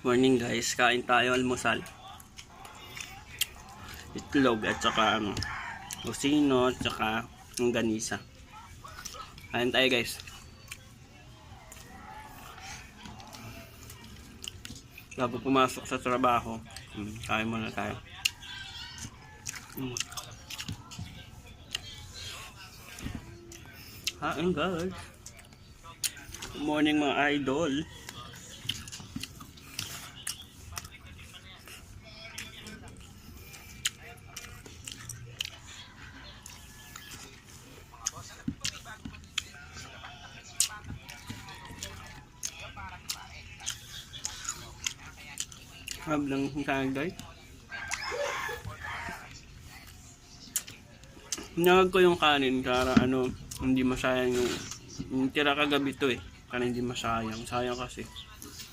Morning guys, kain tayo almusal. Itlog at saka usino at saka ganisa. Kain tayo guys. Bago pumasok sa trabaho, kain muna tayo. Kain guys. Good morning mga idol. Hab lang kain guys. Hinagad ko yung kanin para hindi masayang yung tira kagabi to para hindi masayang. Sayang kasi.